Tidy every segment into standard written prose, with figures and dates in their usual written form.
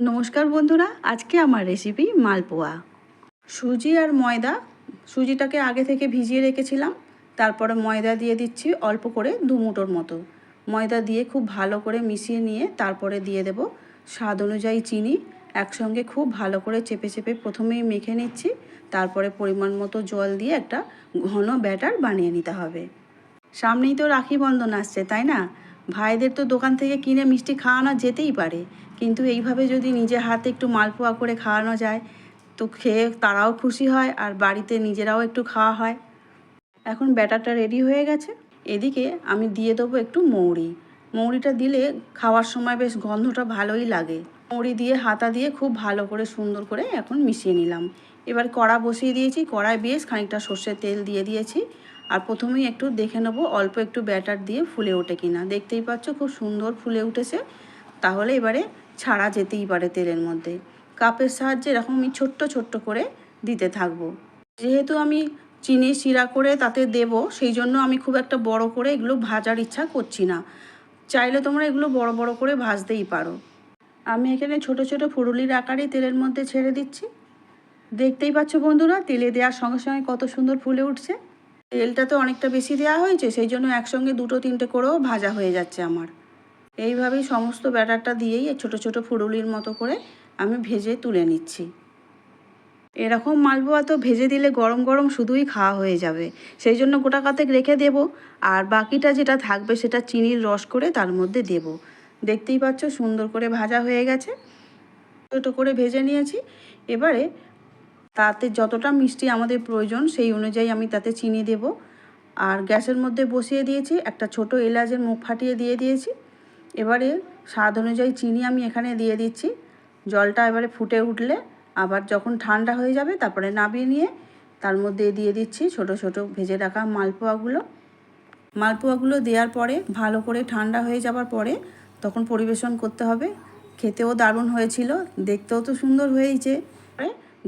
নমস্কার বন্ধুরা, আজকে আমার রেসিপি মালপোয়া। সুজি আর ময়দা, সুজিটাকে আগে থেকে ভিজিয়ে রেখেছিলাম, তারপরে ময়দা দিয়ে দিচ্ছি অল্প করে 2 মুঠোর মতো। ময়দা দিয়ে খুব ভালো করে মিশিয়ে নিয়ে তারপরে দিয়ে দেব স্বাদ অনুযায়ী চিনি। একসঙ্গে খুব ভালো করে চেপে চেপে প্রথমেই মেখে নিচ্ছি, তারপরে পরিমাণ মতো জল দিয়ে একটা ঘন ব্যাটার বানিয়ে নিতে হবে। সামনেই তো রাখি বন্ধন আসছে, তাই না? ভাইদের তো দোকান থেকে কিনে মিষ্টি খাওয়ানো যেতেই পারে, কিন্তু এইভাবে যদি নিজে হাতে একটু মালপোয়া করে খাওয়ানো যায় তো খেয়ে তারাও খুশি হয় আর বাড়িতে নিজেরাও একটু খাওয়া হয়। এখন ব্যাটারটা রেডি হয়ে গেছে। এদিকে আমি দিয়ে দেবো একটু মৌরি। মৌরিটা দিলে খাওয়ার সময় বেশ গন্ধটা ভালোই লাগে। মৌরি দিয়ে হাতা দিয়ে খুব ভালো করে সুন্দর করে এখন মিশিয়ে নিলাম। এবার কড়া বসিয়ে দিয়েছি, কড়ায় বেশ খানিকটা সর্ষের তেল দিয়ে দিয়েছি। আর প্রথমেই একটু দেখে নেবো অল্প একটু ব্যাটার দিয়ে ফুলে ওঠে কিনা। দেখতেই পাচ্ছ খুব সুন্দর ফুলে উঠেছে। তাহলে এবারে ছাড়া যেতেই পারে তেলের মধ্যে। কাপের সাহায্যে এরকম আমি ছোট্ট ছোট্ট করে দিতে থাকবো। যেহেতু আমি চিনি শিরা করে তাতে দেব, সেই জন্য আমি খুব একটা বড় করে এগুলো ভাজার ইচ্ছা করছি না। চাইলে তোমরা এগুলো বড় বড় করে ভাজতেই পারো। আমি এখানে ছোট ছোট ফুরুলির আকারেই তেলের মধ্যে ছেড়ে দিচ্ছি। দেখতেই পাচ্ছ বন্ধুরা, তেলে দেওয়ার সঙ্গে সঙ্গে কত সুন্দর ফুলে উঠছে। তেলটা তো অনেকটা বেশি দেওয়া হয়েছে, সেই জন্য একসঙ্গে 2-3টে করেও ভাজা হয়ে যাচ্ছে আমার। এইভাবেই সমস্ত ব্যাটারটা দিয়েই ছোট ছোট ফুরুলির মতো করে আমি ভেজে তুলে নিচ্ছি। এরকম মালপোয়া তো ভেজে দিলে গরম গরম শুধুই খাওয়া হয়ে যাবে, সেই জন্য গোটা কাতেক রেখে দেব। আর বাকিটা যেটা থাকবে সেটা চিনির রস করে তার মধ্যে দেব। দেখতেই পাচ্ছ সুন্দর করে ভাজা হয়ে গেছে, ছোটো করে ভেজে নিয়েছি। এবারে তাতে যতটা মিষ্টি আমাদের প্রয়োজন সেই অনুযায়ী আমি তাতে চিনি দেব। আর গ্যাসের মধ্যে বসিয়ে দিয়েছি, একটা ছোট এলাচের মুখ ফাটিয়ে দিয়ে দিয়েছি। এবারে স্বাদ অনুযায়ী চিনি আমি এখানে দিয়ে দিচ্ছি। জলটা এবারে ফুটে উঠলে আবার যখন ঠান্ডা হয়ে যাবে তারপরে নামিয়ে নিয়ে তার মধ্যে দিয়ে দিচ্ছি ছোট ছোট ভেজে রাখা মালপোয়াগুলো দেওয়ার পরে ভালো করে ঠান্ডা হয়ে যাবার পরে তখন পরিবেশন করতে হবে। খেতেও দারুণ হয়েছিল, দেখতেও তো সুন্দর হয়েছে।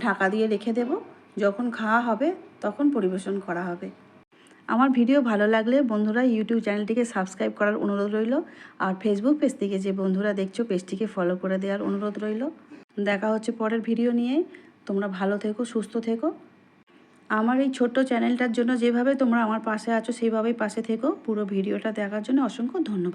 ঢাকা দিয়ে রেখে দেব, যখন খাওয়া হবে তখন পরিবেশন করা হবে। আমার ভিডিও ভালো লাগলে বন্ধুরা ইউটিউব চ্যানেলটিকে সাবস্ক্রাইব করার অনুরোধ রইল। আর ফেসবুক পেজ থেকে যে বন্ধুরা দেখছো পেজটিকে ফলো করে দেওয়ার অনুরোধ রইল। দেখা হচ্ছে পরের ভিডিও নিয়ে। তোমরা ভালো থেকো, সুস্থ থেকো। আমার এই ছোট্ট চ্যানেলটার জন্য যেভাবে তোমরা আমার পাশে আছো সেইভাবেই পাশে থেকো। পুরো ভিডিওটা দেখার জন্য অসংখ্য ধন্যবাদ।